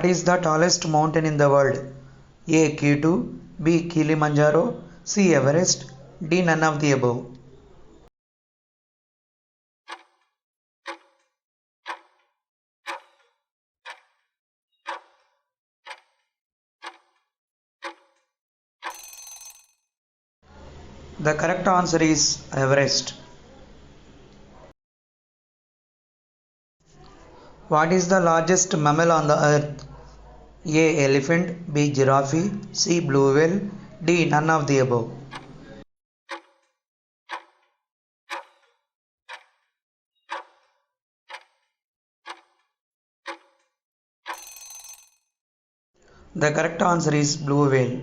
What is the tallest mountain in the world? A. K2, B. Kilimanjaro, C. Everest, D. None of the above. The correct answer is Everest. What is the largest mammal on the earth? A. Elephant, B. Giraffe, C. Blue whale, D. None of the above. The correct answer is blue whale.